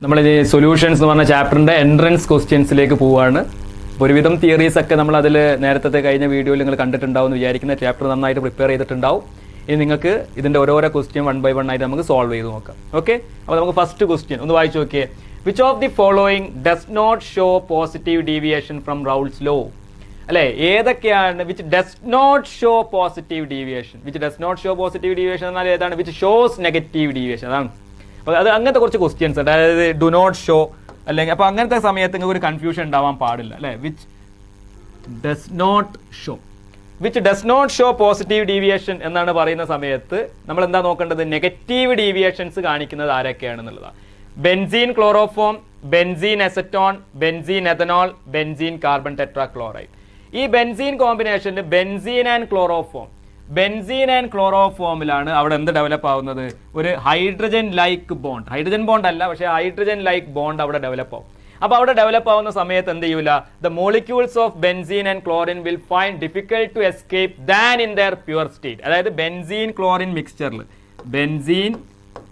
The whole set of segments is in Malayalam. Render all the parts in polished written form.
നമ്മൾ സൊല്യൂഷൻസ് എന്ന് പറഞ്ഞ ചാപ്റ്ററിൻ്റെ എൻട്രൻസ് ക്വസ്റ്റ്യൻസിലേക്ക് പോവുകയാണ്. ഒരുവിധം തിയറീസ് ഒക്കെ നമ്മൾ അതിൽ നേരത്തെ കഴിഞ്ഞ വീഡിയോയിൽ നിങ്ങൾ കണ്ടിട്ടുണ്ടാവും എന്ന് വിചാരിക്കുന്ന ചാപ്റ്റർ നന്നായിട്ട് പ്രിപ്പയർ ചെയ്തിട്ടുണ്ടാവും. ഇനി നിങ്ങൾക്ക് ഇതിൻ്റെ ഓരോരോ ക്വസ്റ്റ്യൻ 1 by 1 ആയിട്ട് നമുക്ക് സോൾവ് ചെയ്ത് നോക്കാം. ഓക്കെ, അപ്പോൾ നമുക്ക് ഫസ്റ്റ് ക്വസ്റ്റ്യൻ ഒന്ന് വായിച്ചു നോക്കിയേ. Which of the following does not show positive deviation from Raoult's law? അല്ലേ, ഏതൊക്കെയാണ് which does not show positive deviation? Which does not show positive deviation എന്നാൽ ഏതാണ്? Which shows negative deviation. അതാണ്. അപ്പോൾ അത് അങ്ങനത്തെ കുറച്ച് ക്വസ്റ്റ്യൻസ്, അതായത് ഡു നോട്ട് ഷോ അല്ലെങ്കിൽ അപ്പോൾ അങ്ങനത്തെ സമയത്ത് നിങ്ങൾക്ക് ഒരു കൺഫ്യൂഷൻ ഉണ്ടാവാൻ പാടില്ല അല്ലേ. Which does not show, which does not show positive deviation എന്നാണ് പറയുന്ന സമയത്ത് നമ്മൾ എന്താ നോക്കേണ്ടത്? നെഗറ്റീവ് ഡീവിയേഷൻസ് കാണിക്കുന്നത് ആരൊക്കെയാണെന്നുള്ളതാണ്. Benzene chloroform, benzene acetone, benzene ethanol, benzene carbon tetrachloride. ഈ ബെൻസീൻ കോമ്പിനേഷനിൽ benzene and chloroform, benzene and ക്ലോറോഫോമിലാണ് അവിടെ എന്ത് ഡെവലപ്പ് ആവുന്നത്? ഒരു hydrogen like bond. Hydrogen bond അല്ല, പക്ഷേ ഹൈഡ്രജൻ ലൈക്ക് ബോണ്ട് അവിടെ ഡെവലപ്പ് ആവും. അപ്പോൾ അവിടെ ഡെവലപ്പ് ആവുന്ന സമയത്ത് എന്ത് ചെയ്യൂല? The molecules of benzene and chlorine will find difficult to escape than in their pure state. അതായത് ബെൻസീൻ ക്ലോറിൻ മിക്സ്ചറിൽ ബെൻസീൻ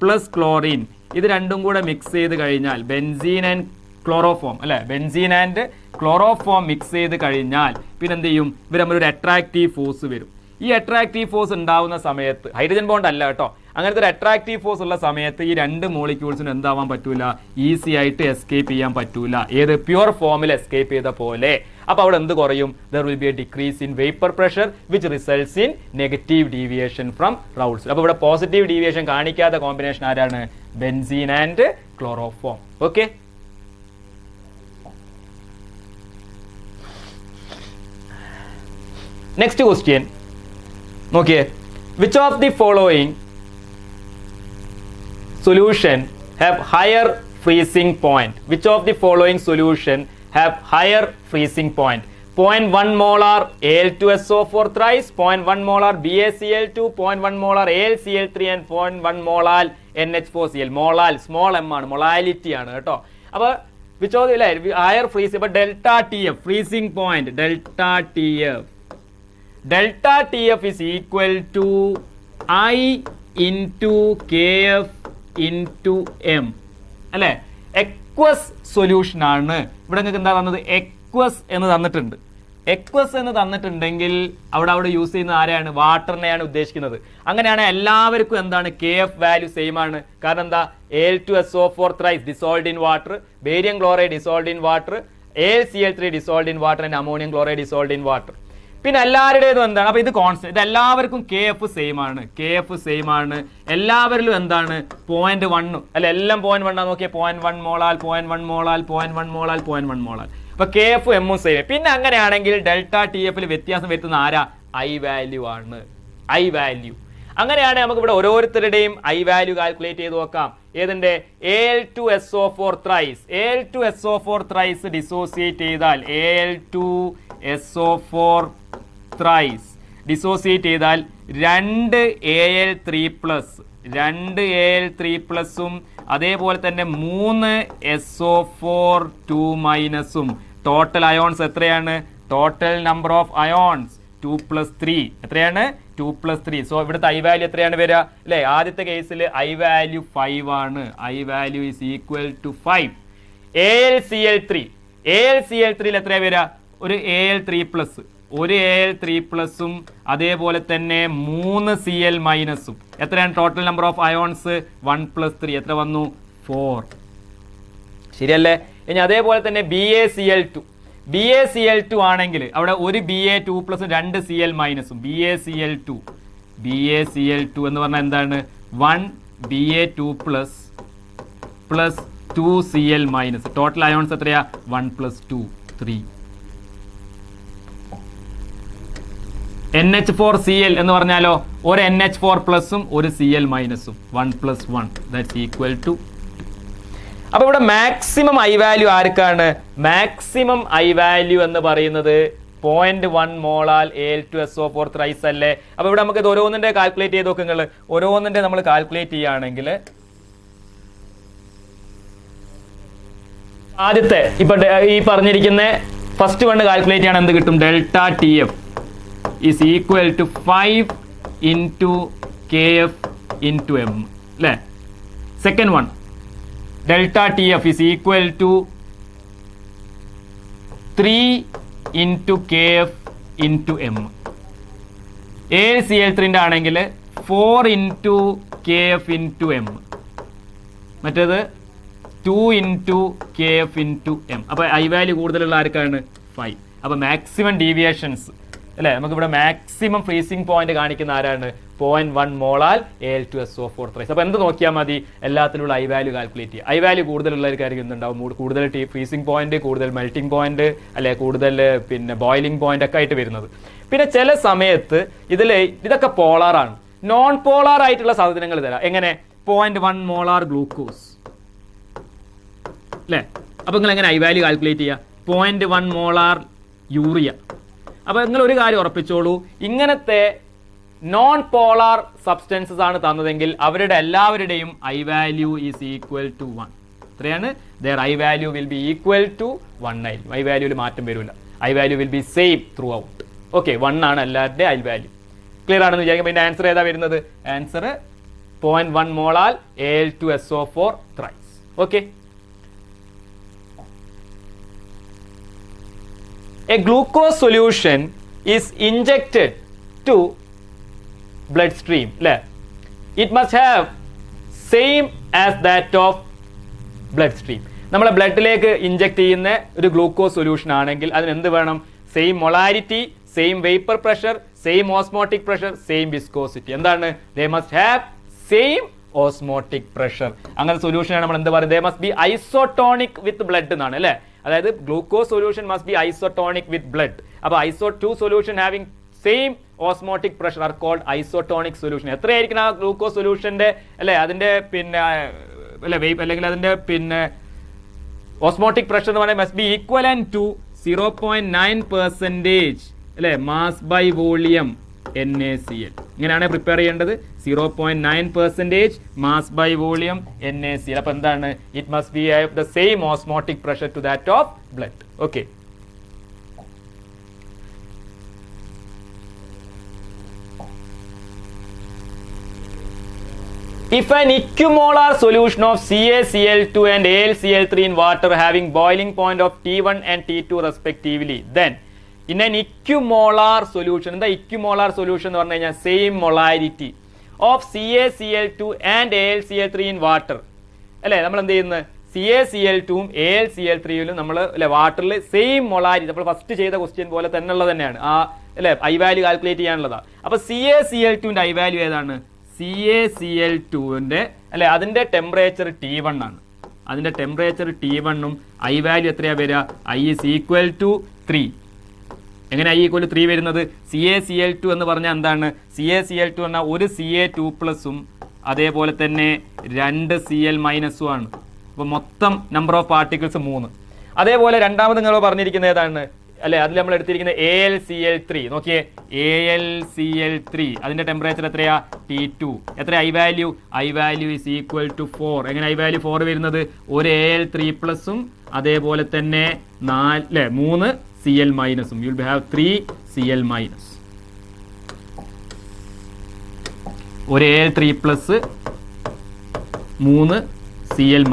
പ്ലസ് ക്ലോറിൻ ഇത് രണ്ടും കൂടെ മിക്സ് ചെയ്ത് കഴിഞ്ഞാൽ ബെൻസീൻ ആൻഡ് ക്ലോറോഫോം അല്ലേ, ബെൻസീൻ ആൻഡ് ക്ലോറോഫോം മിക്സ് ചെയ്ത് കഴിഞ്ഞാൽ പിന്നെ എന്ത് ചെയ്യും? ഇവർ തമ്മിൽ ഒരു അട്രാക്റ്റീവ് ഫോഴ്സ് വരും. ഈ അട്രാക്റ്റീവ് ഫോഴ്സ് ഉണ്ടാവുന്ന സമയത്ത് ഹൈഡ്രജൻ ബോണ്ട് അല്ല കേട്ടോ, അങ്ങനത്തെ ഒരു അട്രാക്റ്റീവ് ഫോഴ്സ് ഉള്ള സമയത്ത് ഈ രണ്ട് മോളിക്യൂൾസിന് എന്താവാൻ പറ്റൂല? ഈസി ആയിട്ട് എസ്കേപ്പ് ചെയ്യാൻ പറ്റൂല. ഏത്? പ്യുവർ ഫോമിൽ എസ്കേപ്പ് ചെയ്ത പോലെ. അപ്പോൾ അവിടെ എന്ത് കുറയും? There will be a decrease in vapour pressure which results in negative deviation from Raoult's. അപ്പോൾ ഇവിടെ പോസിറ്റീവ് ഡീവിയേഷൻ കാണിക്കാത്ത കോമ്പിനേഷൻ ആരാണ്? Benzene and chloroform. Okay, next question നോക്കിയേ. Which of the following solution have higher freezing point? Which of the following solution have higher freezing point? 0.1 molar Al2SO4 thrice, 0.1 molar BaCl2, 0.1 molar AlCl3 and 0.1 molar NH4Cl. Molal small m ആണ്, molality ആണ് കേട്ടോ. അപ്പോൾ which of the higher freezing? അപ്പോൾ delta TF freezing point, delta TF is equal to I into KF into M അല്ലേ. എക്വസ് സൊല്യൂഷൻ ആണ്. ഇവിടെ നിങ്ങൾക്ക് എന്താ തന്നത്? എക്വസ് എന്ന് തന്നിട്ടുണ്ട്. എക്വസ് എന്ന് തന്നിട്ടുണ്ടെങ്കിൽ അവിടെ യൂസ് ചെയ്യുന്ന ആരെയാണ്? വാട്ടറിനെയാണ് ഉദ്ദേശിക്കുന്നത്. അങ്ങനെയാണ് എല്ലാവർക്കും എന്താണ്? KF വാല്യൂ സെയിം ആണ്. കാരണം എന്താ? Al2SO4 thrice dissolved in water, barium chloride dissolved in water, AlCl3 dissolved in water and ammonium chloride dissolved in water. പിന്നെ എല്ലാവരുടേതും എന്താണ്? അപ്പോൾ ഇത് കോൺസ്റ്റന്റ്, ഇത് എല്ലാവർക്കും KF സെയിം ആണ്. KF സെയിം ആണ് എല്ലാവരിലും. എന്താണ്? 0.1 അല്ല, എല്ലാം 0.1 ആണ്. നോക്കിയാൽ 0.1 മോളാൽ 0.1 മോളാൽ 0.1 മോളാൽ 0.1 മോളാൽ. അപ്പോൾ KF M സെയിം. പിന്നെ അങ്ങനെയാണെങ്കിൽ ഡെൽറ്റ TF വ്യത്യാസം വരുത്തുന്ന ആരാ? I വാല്യൂ ആണ്. I value. അങ്ങനെയാണെങ്കിൽ നമുക്ക് ഇവിടെ ഓരോരുത്തരുടെയും I വാല്യൂ കാൽക്കുലേറ്റ് ചെയ്ത് നോക്കാം. ഏതിൻ്റെ? Al2SO4 thrice. Al2SO4 thrice dissociate ചെയ്താൽ Al2SO4 thrice ഡിസോസിയേറ്റ് ചെയ്താൽ 2 Al3+ഉം അതേപോലെ തന്നെ 3 SO4 2- ടോട്ടൽ അയോൺസ് എത്രയാണ്? ടോട്ടൽ നമ്പർ ഓഫ് അയോൺസ് 2+3 എത്രയാണ്? 2+3. സോ ഇവിടുത്തെ I വാല്യൂ എത്രയാണ് വരിക അല്ലേ? ആദ്യത്തെ കേസിൽ I വാല്യൂ 5 ആണ്. I value is equal to 5. AlCl3 എത്രയാണ് വരിക? ഒരു Al3+, ഒരു Al3+ഉം അതേപോലെ തന്നെ 3 Cl- എത്രയാണ് ടോട്ടൽ നമ്പർ ഓഫ് അയോൺസ്? 1+3 എത്ര വന്നു? 4. ശരിയല്ലേ? ഇനി അതേപോലെ തന്നെ BaCl2 ആണെങ്കിൽ അവിടെ ഒരു Ba2+, 2 Cl-ഉം. BaCl2 എന്ന് പറഞ്ഞാൽ എന്താണ്? 1 Ba2+ plus 2 Cl-. Total ions എത്രയാ? 1+2 3. NH4Cl എന്ന് പറഞ്ഞാലോ ഒരു NH4+ഉം ഒരു Cl-ഉം 1+1 ദാറ്റ്സ് ഈക്വൽ ടു. അപ്പോൾ ഇവിടെ മാക്സിമം I വാല്യൂ ആർക്കാണ്? മാക്സിമം I വാല്യൂ എന്ന് പറയുന്നത് 0.1 മോളാൽ Al2SO4 thrice അല്ലേ. അപ്പോൾ ഇവിടെ നമുക്ക് ഇത് ഓരോന്നിൻ്റെ കാൽക്കുലേറ്റ് ചെയ്ത് നോക്കുക. നിങ്ങൾ ഓരോന്നിൻ്റെ നമ്മൾ കാൽക്കുലേറ്റ് ചെയ്യുകയാണെങ്കിൽ ആദ്യത്തെ ഇപ്പം ഈ പറഞ്ഞിരിക്കുന്ന ഫസ്റ്റ് വൺ കാൽക്കുലേറ്റ് ചെയ്യണം. എന്ത് കിട്ടും? Delta TF is equal to 5 into KF into M അല്ലേ. Second one delta TF is equal to 3 into KF into M. AlCl3 ആണെങ്കിൽ 4 into KF into M. മറ്റേത് 2 into KF into M. അപ്പോൾ ഐ വാല്യൂ കൂടുതലുള്ള ആർക്കാണ് 5. അപ്പോൾ മാക്സിമം ഡീവിയേഷൻസ് അല്ലേ, നമുക്കിവിടെ മാക്സിമം ഫ്രീസിംഗ് പോയിന്റ് കാണിക്കുന്ന ആരാണ് 0.1 മോളാൽ Al2SO4 ത്രൈസ്. അപ്പോൾ എന്ത് നോക്കിയാൽ മതി, എല്ലാത്തിലുള്ള ഐ വാല്യൂ കാൽക്കുലേറ്റ് ചെയ്യുക. ഐ വാല്യൂ കൂടുതലുള്ളവർക്കായിരിക്കും എന്തുണ്ടാവും, കൂടുതൽ ഫ്രീസിംഗ് പോയിന്റ്, കൂടുതൽ മെൽറ്റിംഗ് പോയിന്റ്, അല്ലെ കൂടുതൽ പിന്നെ ബോയിലിംഗ് പോയിന്റ് ഒക്കെ ആയിട്ട് വരുന്നത്. പിന്നെ ചില സമയത്ത് ഇതൊക്കെ പോളാറാണ്. നോൺ പോളാർ ആയിട്ടുള്ള സാധനങ്ങൾ തരാം. എങ്ങനെ 0.1 മോളാർ ഗ്ലൂക്കോസ് അല്ലേ, അപ്പോൾ നിങ്ങൾ എങ്ങനെ ഐ വാല്യൂ കാൽക്കുലേറ്റ് ചെയ്യുക, 0.1 മോളാർ യൂറിയ. അപ്പോൾ നിങ്ങൾ ഒരു കാര്യം ഉറപ്പിച്ചോളൂ, ഇങ്ങനത്തെ നോൺ പോളാർ സബ്സ്റ്റൻസസ് ആണ് തന്നതെങ്കിൽ അവരുടെ എല്ലാവരുടെയും I value is equal to 1. എത്രയാണ്, there I value will be equal to 1 ആയിരിക്കും. ഐ വാല്യൂവിൽ മാറ്റം വരില്ല, I value will be same throughout. Okay, 1 ആണ് എല്ലാവരുടെയും ഐ വാല്യൂ. ക്ലിയർ ആണെന്ന് വിചാരിക്കുമ്പോൾ ഇതിൻ്റെ ആൻസർ ഏതാ വരുന്നത്, answer 0.1 molal Al2SO4 thrice. Okay, a glucose solution is injected to bloodstream. It must have same as that of bloodstream. നമ്മളെ ബ്ലഡിലേക്ക് ഇഞ്ചെക്ട് ചെയ്യുന്ന ഒരു ഗ്ലൂക്കോസ് സൊല്യൂഷൻ ആണെങ്കിൽ അതിന് എന്ത് വേണം, same molarity, same vapour pressure, same osmotic pressure, same viscosity. എന്താണ്, they must have same osmotic pressure. അങ്ങനെ സൊല്യൂഷനാണ് നമ്മൾ എന്ത് പറയുന്നത്, they must be isotonic with blood എന്നാണ് അല്ലേ. അതായത് glucose solution must be isotonic with blood. അപ്പോൾ two solution having same osmotic pressure are called isotonic solution. എത്രയായിരിക്കും ആ ഗ്ലൂക്കോസ് സൊല്യൂഷന്റെ അല്ലെ അതിന്റെ പിന്നെ അല്ലെ അല്ലെങ്കിൽ അതിന്റെ പിന്നെ ഓസ്മോട്ടിക് പ്രഷർ എന്ന് പറയുന്നത് മസ്റ്റ് ബി ഈക്വലന്റ് ടു 0.9% അല്ലെ മാസ് ബൈ വോളിയം NaCl. ഇങ്ങനെയാണ് പ്രിപ്പയർ ചെയ്യേണ്ടത്, 0.9% മാസ് ബൈ വോളിയം NaCl. അപ്പോൾ എന്താണ്, it must be the same osmotic pressure to that of blood. Okay, if an equimolar solution of CaCl2 and AlCl3 in water having boiling point of T1 and T2 respectively, then in an equimolar solution, the equimolar solution എന്ന് പറഞ്ഞു കഴിഞ്ഞാൽ same molarity of CaCl2 and AlCl3 in water അല്ലേ, നമ്മൾ എന്ത് ചെയ്യുന്നത് CaCl2 ഉം AlCl3യിലും നമ്മൾ അല്ലെ വാട്ടറിൽ സെയിം മൊളാരിറ്റി, നമ്മൾ ഫസ്റ്റ് ചെയ്ത ക്വസ്റ്റ്യൻ പോലെ തന്നെ ഉള്ളത് തന്നെയാണ് ആ അല്ലെ ഐ വാല്യൂ കാൽക്കുലേറ്റ് ചെയ്യാനുള്ളതാണ്. അപ്പോൾ CaCl2ന്റെ ഐ വാല്യൂ ഏതാണ്, CaCl2ന്റെ അല്ലെ അതിന്റെ ടെമ്പറേച്ചർ T1 ആണ്. അതിന്റെ ടെമ്പറേച്ചർ T1 ഉം ഐ വാല്യൂ എത്രയാണ് വരിക, I is equal to 3. എങ്ങനെ I equal to 3 വരുന്നത്, CaCl2 എന്ന് പറഞ്ഞാൽ എന്താണ്, CaCl2 പറഞ്ഞാൽ ഒരു Ca2+ഉം അതേപോലെ തന്നെ 2 Cl- ആണ്. അപ്പോൾ മൊത്തം നമ്പർ ഓഫ് പാർട്ടിക്കിൾസ് 3. അതേപോലെ രണ്ടാമത് നിങ്ങൾ പറഞ്ഞിരിക്കുന്നത് ഏതാണ് അല്ലെ, അതിൽ നമ്മൾ എടുത്തിരിക്കുന്നത് AlCl3. നോക്കിയേ, AlCl3 അതിന്റെ ടെമ്പറേച്ചർ എത്രയാ, T2. എത്ര I value, I value is equal to 4. എങ്ങനെ ഐ വാല്യൂ 4 വരുന്നത്, ഒരു Al3+ഉം അതേപോലെ തന്നെ 3 Cl-ഉം. You will have 3 Cl-. ഒരു Al3+, 3 Cl-.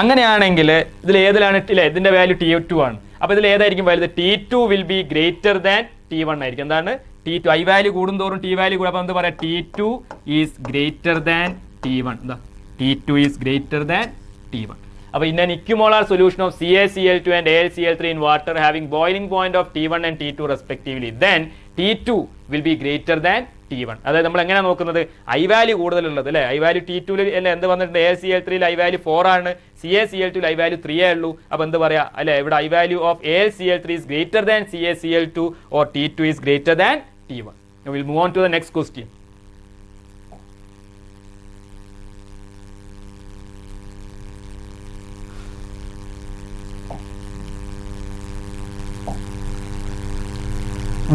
അങ്ങനെയാണെങ്കിൽ ഇതിൽ ഏതിലാണ് ഇല്ലേ, ഇതിന്റെ വാല്യൂ T2 ആണ്. അപ്പോൾ ഇതിൽ ഏതായിരിക്കും വലുത്, T2 will be greater than T1 ആയിരിക്കും. എന്താണ് T2, ഐ വാല്യൂ കൂടുന്തോറും T വാല്യൂ കൂടും. അപ്പോൾ എന്ത് പറയാം, T2 is greater than T1. എന്താ, T2 is greater than T1. അപ്പോൾ in an equimolar solution of CaCl2 and AlCl3 in water having boiling point of T1 and T2 respectively, then T2 will be greater than T1. അതായത് നമ്മൾ എങ്ങനെ നോക്കുന്നത്, ഐ വാല്യൂ കൂടുതലുള്ളത് അല്ലേ, ഐ വാല്യൂ T2 അല്ലേ എന്ത് വന്നിട്ടുണ്ട്, AlCl3 ഐ വാല്യൂ 4 ആണ്, CaCl2 ഐ വാല്യൂ 3 ഉള്ളൂ. അപ്പോൾ എന്ത് പറയാ അല്ലേ, ഇവിടെ I value of AlCl3 is greater than CaCl2 or T2 is greater than T1. Now we'll move on to the next question.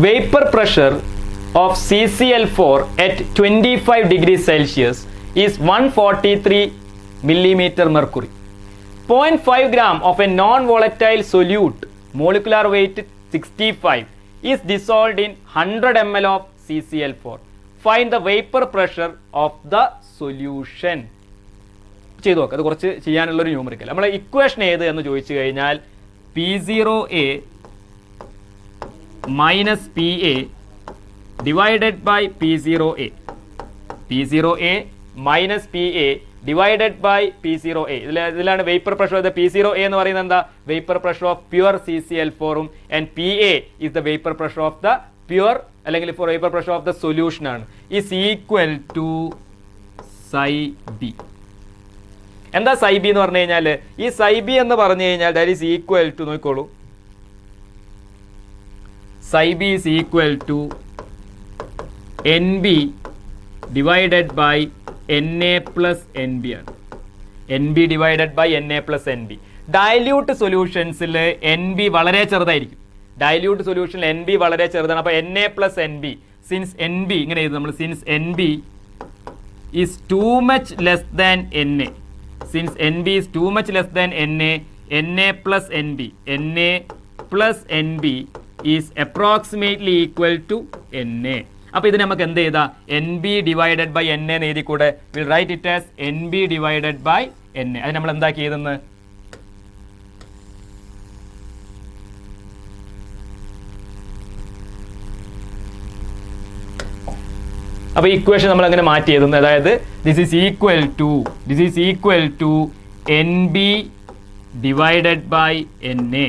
Vapor pressure of CCl4 at 25 degrees Celsius is 143 millimeter mercury. 0.5 gram of a non-volatile solute, molecular weight 65, is dissolved in 100 ml of CCl4. Find the vapor pressure of the solution. ചെയ്ത് നോക്കുക. അത് കുറച്ച് ചെയ്യാനുള്ളൊരു ന്യൂമറിക്കൽ. നമ്മളെ ഇക്വേഷൻ ഏത് എന്ന് ചോദിച്ചു കഴിഞ്ഞാൽ P0A minus PA divided by P0A. P0A minus PA divided by P0A. ഇതിലാണ് വേപ്പർ പ്രഷർ. P0A എന്ന് പറയുന്നത് എന്താ? വേപ്പർ പ്രഷർ ഓഫ് പ്യുവർ CCl4ഉം and PA is the vapour pressure of the pure അല്ലെങ്കിൽ vapour pressure of the solution ആണ്. Is equal to psi B. എന്താ psi B എന്ന് പറഞ്ഞു കഴിഞ്ഞാൽ ഈ psi B എന്ന് പറഞ്ഞു കഴിഞ്ഞാൽ ദാറ്റ് ഈസ് ഈക്വൽ ടു നോക്കിക്കോളൂ. psi B is equal to NB divided by NA plus NB ആണ്. NB divided by NA plus NB. Dilute സൊല്യൂഷൻസിൽ NB വളരെ ചെറുതായിരിക്കും. ഡയല്യൂട്ട് സൊല്യൂഷനിൽ NB വളരെ ചെറുതാണ്. അപ്പോൾ NA plus NB, since NB ഇങ്ങനെ എഴുതും നമ്മൾ, since NB is too much less than NA, since NB is too much less than NA, NA plus NB, NA plus NB is approximately equal to NA. അപ്പോൾ ഇത് നമുക്ക് എന്ത് ചെയ്താ NB divided by NA എന്ന് എഴുതി കൂടെ. Will write it as NB divided by NA. അത് നമ്മൾ എന്താക്കി എഴുതുന്നു? അപ്പോൾ ഇക്വേഷൻ നമ്മൾ അങ്ങനെ മാറ്റി എഴുതുന്നത്, അതായത് this is equal to NB divided by NA,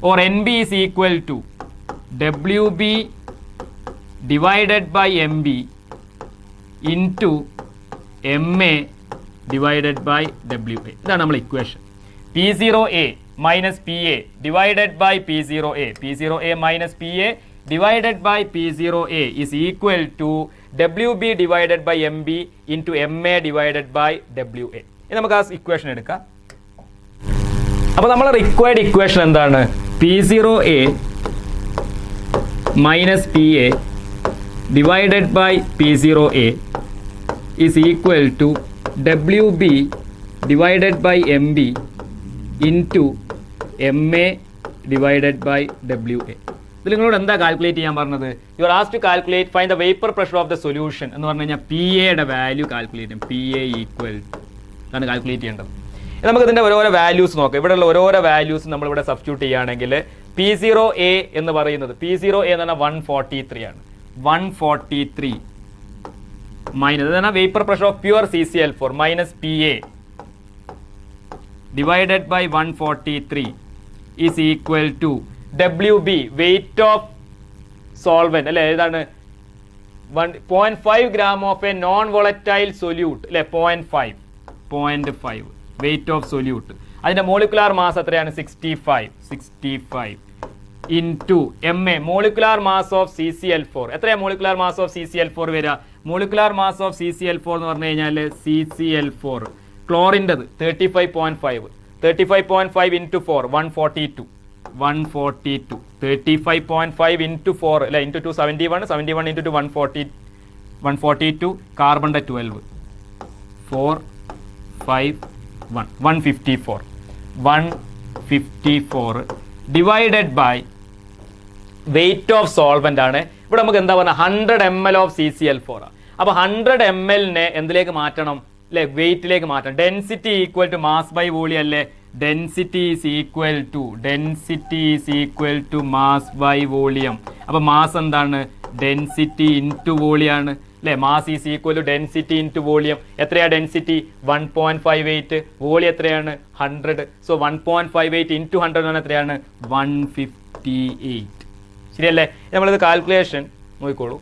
or NB is equal to WB divided by MB into MA divided by WA. ഇതാണ് നമ്മൾ equation. P0A minus PA divided by P0A, P0A minus PA divided by P0A is equal to WB divided by MB into MA divided by WA. ഇനി നമുക്ക് ആ ഇക്വേഷൻ എടുക്കാം. അപ്പോൾ നമ്മളെ റിക്വയർഡ് ഇക്വേഷൻ എന്താണ്? P0A minus PA divided by P0A is equal to WB divided by MB into MA divided by WA. ഇതിൽ നിങ്ങളോട് എന്താ കാൽക്കുലേറ്റ് ചെയ്യാൻ പറഞ്ഞത്? You are asked to calculate find the vapour pressure of the solution എന്ന് പറഞ്ഞു കഴിഞ്ഞാൽ PAയുടെ വാല്യൂ കാൽക്കുലേറ്റ് ചെയ്യും. PA ഈക്വൽ ആണ് കാൽക്കുലേറ്റ് ചെയ്യേണ്ടത്. നമുക്ക് ഇതിൻ്റെ ഓരോരോ വാല്യൂസ് നോക്കാം. ഇവിടെയുള്ള ഓരോരോ വാല്യൂസ് നമ്മളിവിടെ സബ്സ്റ്റിറ്റ്യൂട്ട് ചെയ്യുകയാണെങ്കിൽ P0A എന്ന് പറയുന്നത്, P0A എന്ന് പറഞ്ഞാൽ 143 ആണ്. 143 മൈനസ് ഇതാണ് vapour pressure of pure CCl4 minus PA divided by 143 is equal to WB weight of solvent അല്ലെ, ഏതാണ് 0.5 gram of a non volatile solute അല്ലെ, 0.5 വെയിറ്റ് ഓഫ് സൊല്യൂട്ട്. അതിന്റെ മോളിക്കുലാർ മാസ് എത്രയാണ്? 65 into MA molecular mass of CCl4. എത്രയാണ് മോളിക്കുലാർ മാസ് ഓഫ് CCl4 വരിക? മോളിക്കുലാർ മാസ് ഓഫ് CCl4 എന്ന് പറഞ്ഞു കഴിഞ്ഞാൽ CCl4 ക്ലോറിൻ്റെത് 35.5 ഇൻറ്റു 4 142 35.5 ഇൻറ്റു 4 അല്ല ഇൻറ്റു 2 71 ഇൻറ്റു 2 142 കാർബണിൻ്റെ 12 4 5 154 divided by weight of solvent ആണ്. ഇവിടെ നമുക്ക് എന്താ പറഞ്ഞാൽ 100 ml ഓഫ് CCl4 ആണ്. അപ്പോൾ 100 ml എന്തിലേക്ക് മാറ്റണം അല്ലെ? വെയിറ്റിലേക്ക് മാറ്റണം. Density equal to mass by volume അല്ലേ? Density is equal to mass by volume. അപ്പോൾ മാസ് എന്താണ്? ഡെൻസിറ്റി ഇൻറ്റു വോളിയം ആണ് അല്ലേ? Mass is equal to density into volume. എത്രയാണ് ഡെൻസിറ്റി? 1.58. വോളിയം എത്രയാണ്? 100. സോ 1.58 ഇൻറ്റു 100 ആണ് എത്രയാണ്? 158. ശരിയല്ലേ? നമ്മളിത് കാൽക്കുലേഷൻ നോക്കിക്കോളൂ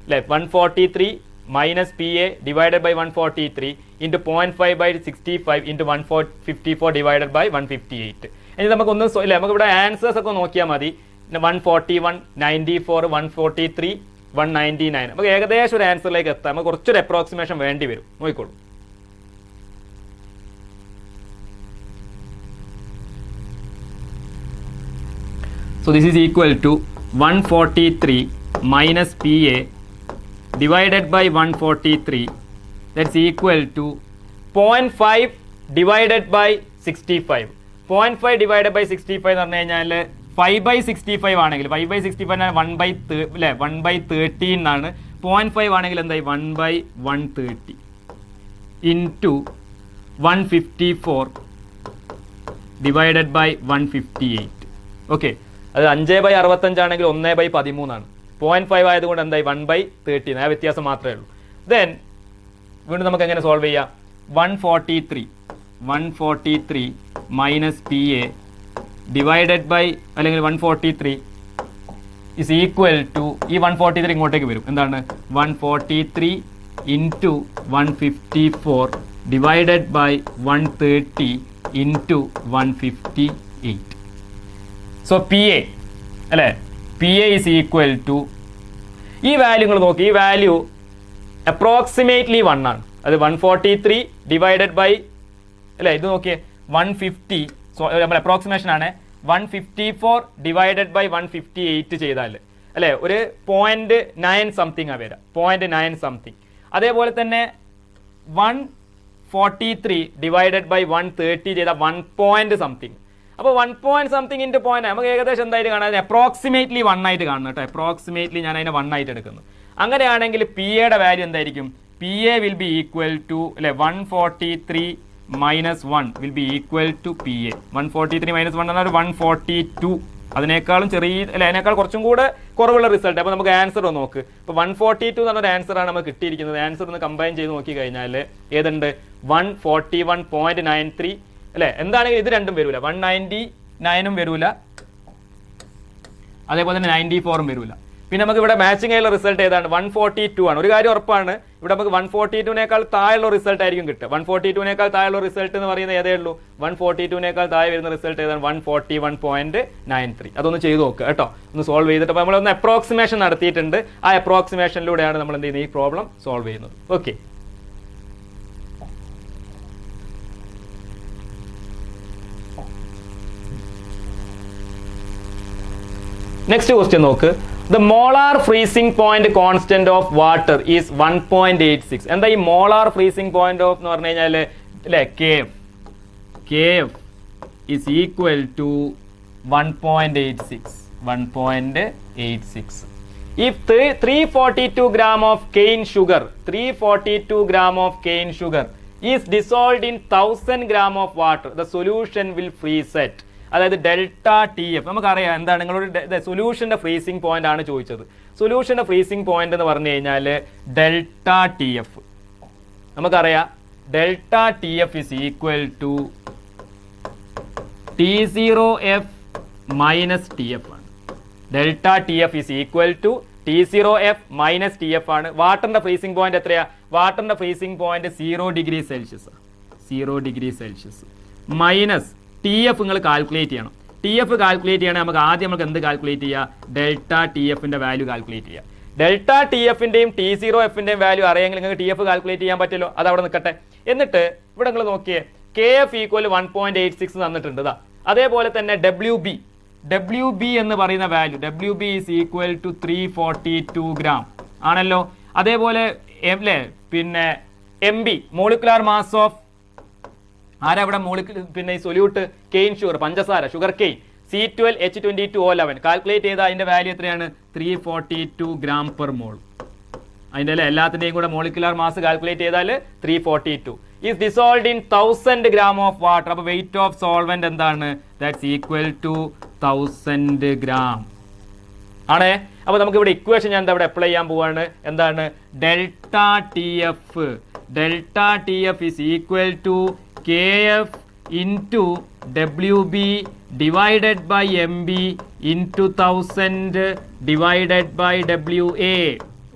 അല്ലേ. 143 minus PA divided by 143 into 0.5 by 65 into 154 divided by 158. ഇനി നമുക്കൊന്ന് ഇല്ല, നമുക്ക് ഇവിടെ ആൻസേഴ്സ് ഒക്കെ നോക്കിയാൽ മതി. 141 94 143 199. നമുക്ക് ഏകദേശം ഒരു ആൻസറിലേക്ക് എത്താം. നമുക്ക് കുറച്ചൊരു അപ്രോക്സിമേഷൻ വേണ്ടി വരും. നോക്കിക്കോളൂ. So this is equal to 143 minus PA divided by 143, that's equal to 0.5 divided by 65. 0.5 divided by 65 എന്ന് പറഞ്ഞു കഴിഞ്ഞാൽ 5/65 ആണെങ്കിൽ 5/65 1/13 എന്നാണ്. 0.5 ആണെങ്കിൽ എന്തായി? 1/130 ഇൻറ്റു 154 ഡിവൈഡഡ് ബൈ 158. ഓക്കെ, അത് 5/65 ആണെങ്കിൽ 1/13 ആണ്. 0.5 ആയതുകൊണ്ട് എന്തായി 1/13, ആ വ്യത്യാസം മാത്രമേ ഉള്ളൂ. ദെൻ വീണ്ടും നമുക്ക് എങ്ങനെ സോൾവ് ചെയ്യാം? 143 മൈനസ് PA ഡിവൈഡഡ് ബൈ, അല്ലെങ്കിൽ 143 ഇസ് ഈക്വൽ ടു, ഈ 143 ഇങ്ങോട്ടേക്ക് വരും. എന്താണ് 143 into 154 divided by 130 into 158. So PA അല്ലേ, PA ഇസ് ഈക്വൽ ടു, ഈ വാല്യൂ നിങ്ങൾ നോക്കി, ഈ വാല്യൂ അപ്രോക്സിമേറ്റ്ലി 1 ആണ്. അത് 143 ഡിവൈഡഡ് ബൈ, അല്ലേ ഇത് നോക്കിയേ 150, സോ നമ്മൾ അപ്രോക്സിമേഷൻ ആണ്. 154 ഡിവൈഡഡ് ബൈ 158 ചെയ്താൽ അല്ലേ ഒരു 0.9 സംതിങ് ആ വരാം, 0.9 സംതിങ്. അതേപോലെ തന്നെ 143 ഡിവൈഡഡ് ബൈ 130 ചെയ്താൽ 1 സംതിങ്. അപ്പോൾ 1 സംതിങ് ഇൻറ്റു 0 നമുക്ക് ഏകദേശം എന്തായിട്ട് കാണാൻ, അപ്രോക്സിമേറ്റ്ലി 1 ആയിട്ട് കാണണം കേട്ടോ. അപ്രോക്സിമേറ്റ്ലി ഞാൻ അതിനെ 1 ആയിട്ട് എടുക്കുന്നു. അങ്ങനെയാണെങ്കിൽ PAയുടെ വാല്യൂ എന്തായിരിക്കും? PA will be equal to, അല്ലെ 143 minus 1 will be equal to PA. 143 minus 1 എന്നാൽ 142. അതിനേക്കാളും ചെറിയ, അല്ലെ അതിനേക്കാൾ കുറച്ചും കൂടെ കുറവുള്ള റിസൾട്ട്. അപ്പോൾ നമുക്ക് ആൻസർ ഒന്ന് നോക്ക്. ഇപ്പോൾ 142 എന്ന് പറഞ്ഞൊരു ആൻസറാണ് നമുക്ക് കിട്ടിയിരിക്കുന്നത്. ആൻസർ ഒന്ന് കമ്പൈൻ ചെയ്ത് നോക്കി കഴിഞ്ഞാൽ ഏതുണ്ട്? 141.93 അല്ലേ. എന്താണെങ്കിലും ഇത് രണ്ടും വരില്ല, 199 വരില്ല, അതേപോലെ തന്നെ 94 വരില്ല. പിന്നെ നമുക്ക് ഇവിടെ മാച്ചിങ് ആയുള്ള റിസൾട്ട് ഏതാണ്? 142 ആണ്. ഒരു കാര്യം ഉറപ്പാണ്, ഇവിടെ നമുക്ക് 142നേക്കാൾ താഴെയുള്ള റിസൾട്ട് ആയിരിക്കും കിട്ടുക. 142നേക്കാൾ താഴെയുള്ള റിസൾട്ട് എന്ന് പറയുന്നത് ഏതേ ഉള്ളൂ? 142നേക്കാൾ താഴെ വരുന്ന റിസൾട്ട് ഏതാണ്? 141.93. അതൊന്ന് ചെയ്ത് നോക്കുക കേട്ടോ, ഒന്ന് സോൾവ് ചെയ്തിട്ട്. അപ്പോൾ നമ്മളൊന്ന് അപ്രോക്സിമേഷൻ നടത്തിയിട്ടുണ്ട്. ആ അപ്രോക്സിമേഷനിലൂടെയാണ് നമ്മൾ എന്ത് ചെയ്യുന്നത്, ഈ പ്രോബ്ലം സോൾവ് ചെയ്യുന്നത്. ഓക്കെ, നെക്സ്റ്റ് ക്വസ്റ്റ്യൻ നോക്ക്. The molar freezing point constant of water is 1.86. എന്താ ഈ മോളാർ ഫ്രീസിംഗ് പോയിന്റ് ഓഫ് എന്ന് പറഞ്ഞു കഴിഞ്ഞാൽ അല്ലേ, KF is equal to 1.86. If 342 gram of cane sugar is dissolved in 1000 gram of water, the solution will freeze at, അതായത് ഡെൽറ്റ TF. നമുക്കറിയാം എന്താണ്, നിങ്ങളോട് സൊല്യൂഷൻ്റെ ഫ്രീസിംഗ് പോയിന്റ് ആണ് ചോദിച്ചത്. സൊല്യൂഷൻ്റെ ഫ്രീസിംഗ് പോയിന്റ് എന്ന് പറഞ്ഞു കഴിഞ്ഞാൽ ഡെൽറ്റ TF. നമുക്കറിയാം delta TF is equal to T0F minus TF ആണ്. Delta TF is equal to T0F minus TF ആണ്. വാട്ടറിൻ്റെ ഫ്രീസിംഗ് പോയിന്റ് എത്രയാ? വാട്ടറിൻ്റെ freezing point 0 degree Celsius minus TF നിങ്ങൾ കാൽക്കുലേറ്റ് ചെയ്യണം. TF കാൽക്കുലേറ്റ് ചെയ്യണമെങ്കിൽ നമുക്ക് ആദ്യം നമുക്ക് എന്ത് കാൽക്കുലേറ്റ് ചെയ്യുക? ഡെൽറ്റ TFൻ്റെ വാല്യൂ കാൽക്കുലേറ്റ് ചെയ്യുക. ഡെൽറ്റ TFൻ്റെയും T0Fൻ്റെയും വാല്യൂ അറിയാമെങ്കിൽ നിങ്ങൾക്ക് TF കാൽക്കുലേറ്റ് ചെയ്യാൻ പറ്റുമല്ലോ. അത് അവിടെ നിൽക്കട്ടെ. എന്നിട്ട് ഇവിടെ നിങ്ങൾ നോക്കിയേ, KF ഈക്വൽ 1.86 തന്നിട്ടുണ്ട്. അതേപോലെ തന്നെ WB എന്ന് പറയുന്ന value, WB is equal to 342 gram ആണല്ലോ. അതേപോലെ പിന്നെ MB മോളിക്കുലാർ മാസ് ഓഫ് ആരാ ഇവിടെ പിന്നെ ഈ സൊല്യൂട്ട് കെയിൻ ഷുഗർ, പഞ്ചസാര, ഷുഗർ കെയിൻ C12H22O11 കാൽക്കുലേറ്റ് ചെയ്താൽ അതിൻ്റെ വാല്യൂ എത്രയാണ്? 342 ഗ്രാം പെർ മോൾ. അതിൻ്റെ എല്ലാത്തിൻ്റെയും കൂടെ മോളിക്കുലാർ മാസ് കാൽക്കുലേറ്റ് ചെയ്താൽ 342 is dissolved in 1000 gram of water. അപ്പോൾ വെയിറ്റ് ഓഫ് സോൾവെന്റ് എന്താണ്? ദാറ്റ്സ് ഈക്വൽ ടു 1000 ഗ്രാം ആണേ. അപ്പോൾ നമുക്ക് ഇവിടെ ഇക്വേഷൻ ഞാൻ എന്താ ഇവിടെ അപ്ലൈ ചെയ്യാൻ പോവാണ്. എന്താണ്? Delta TF is equal to KF into WB divided by MB into 1000 divided by WA.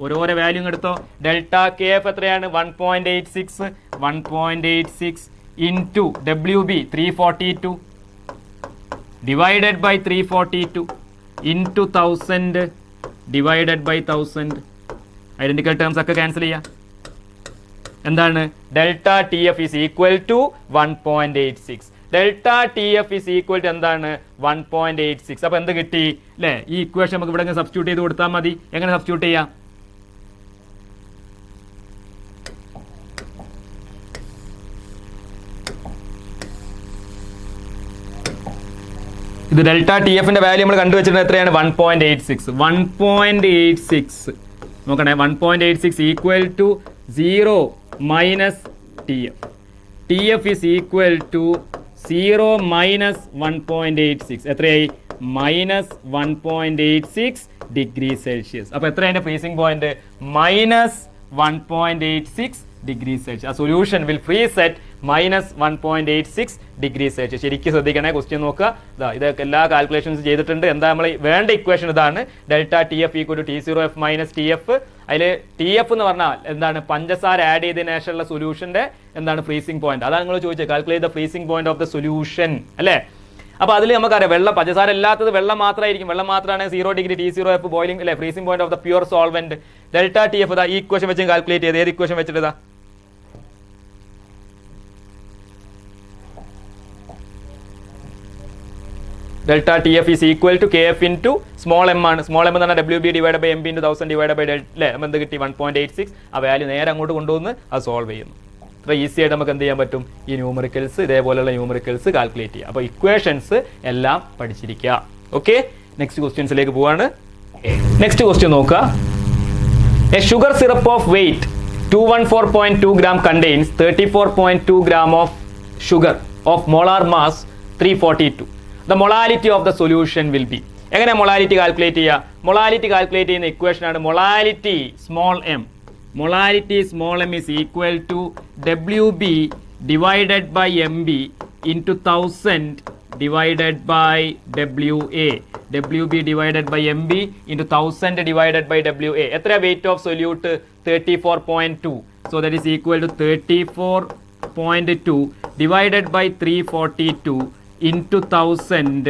ഓരോരോ വാല്യൂ എടുത്തോ. ഡെൽറ്റ KF എത്രയാണ്? 1.86 into WB 342 divided by 342 into 1000 divided by 1000. Identical terms ഒക്കെ ക്യാൻസൽ ചെയ്യാം. എന്താണ്? Delta TF is equal to 1.86. Delta TF is equal to എന്താണ്? 1.86. അപ്പോൾ എന്ത് കിട്ടി അല്ലേ? ഈ ഇക്വേഷൻ നമുക്ക് ഇവിടെ സബ്സ്റ്റിറ്റ്യൂട്ട് ചെയ്ത് കൊടുത്താൽ മതി. എങ്ങനെ സബ്സ്റ്റിറ്റ്യൂട്ട് ചെയ്യാം? ഇത് ഡെൽറ്റ TFൻ്റെ വാല്യൂ നമ്മൾ കണ്ടുവച്ചിട്ടുണ്ട്. എത്രയാണ്? 1.86 നോക്കണേ. 1.86 equal to 0 minus TF. TF is equal to 0 minus 1.86. എത്രയായി? Minus 1.86 degree Celsius. അപ്പോൾ എത്ര അതിൻ്റെ freezing point? Minus 1.86 degree Celsius. ആ solution will freeze at minus 1.86 degree Celsius. ശരിക്കും ശ്രദ്ധിക്കണേ, ക്വസ്റ്റ്യൻ നോക്കുക. ഇതൊക്കെ എല്ലാ കാൽക്കുലേഷൻസ് ചെയ്തിട്ടുണ്ട്. എന്താ നമ്മൾ വേണ്ട ഇക്വേഷൻ ഇതാണ്. Delta TF equal to T0F minus TF. അതിൽ TF എന്ന് പറഞ്ഞാൽ എന്താണ്? പഞ്ചസാര ആഡ് ചെയ്തതിനു ശേഷമുള്ള സൊല്യൂഷന്റെ എന്താണ് ഫ്രീസിംഗ് പോയിന്റ്. അതാണ് നിങ്ങൾ ചോദിച്ചത്. Calculate the freezing point of the solution അല്ലേ? അപ്പോൾ അതിൽ നമുക്കറിയാം വെള്ളം, പഞ്ചസാര അല്ലാത്തത് വെള്ളം മാത്രമായിരിക്കും. വെള്ളം മാത്രമാണ് 0 ഡിഗ്രി T0F ബോയിലിംഗ് അല്ലേ, freezing point of the pure solvent. Delta TF ഈ ഇക്വേഷൻ വെച്ച് കാൽക്കുലേറ്റ് ചെയ്ത്. ഏത് ഇക്വേഷൻ വെച്ചിട്ട്? Delta TF is equal to KF into small m ആണ്. സ്മോൾ m എന്ന് പറഞ്ഞാൽ WB divide by MB into 1000 divide by delta അല്ലേ. നമ്മൾ എന്ത് കിട്ടി? 1.86. ആ വാല്യൂ നേരെ അങ്ങോട്ട് കൊണ്ടുവന്ന് അത് സോൾവ് ചെയ്യുന്നു. അത്ര ഈസി ആയിട്ട് നമുക്ക് എന്ത് ചെയ്യാൻ പറ്റും? ഈ ന്യൂമറിക്കൽസ്, ഇതേപോലെയുള്ള ന്യൂമറിക്കൽസ് കാൽക്കുലേറ്റ് ചെയ്യുക. അപ്പോൾ ഇക്വേഷൻസ് എല്ലാം പഠിച്ചിരിക്കുക. ഓക്കെ, നെക്സ്റ്റ് ക്വസ്റ്റ്യൻസിലേക്ക് പോവാണ്. നെക്സ്റ്റ് ക്വസ്റ്റ്യൻ നോക്കുക. A sugar syrup of wait 214.2 gram contains 34.2 gram of sugar of molar mass 342. The molality of the solution will be. എങ്ങനെ മൊളാലിറ്റി കാൽക്കുലേറ്റ് ചെയ്യുക? മൊളാലിറ്റി കാൽക്കുലേറ്റ് ചെയ്യുന്ന ഇക്വേഷൻ ആണ് molality small m. Molality small m is equal to WB divided by MB into 1000 divided by WA. WB divided by MB into 1000 divided by WA. എത്ര weight of solute? 34.2. So that is equal to 34.2 divided by 342 into 1000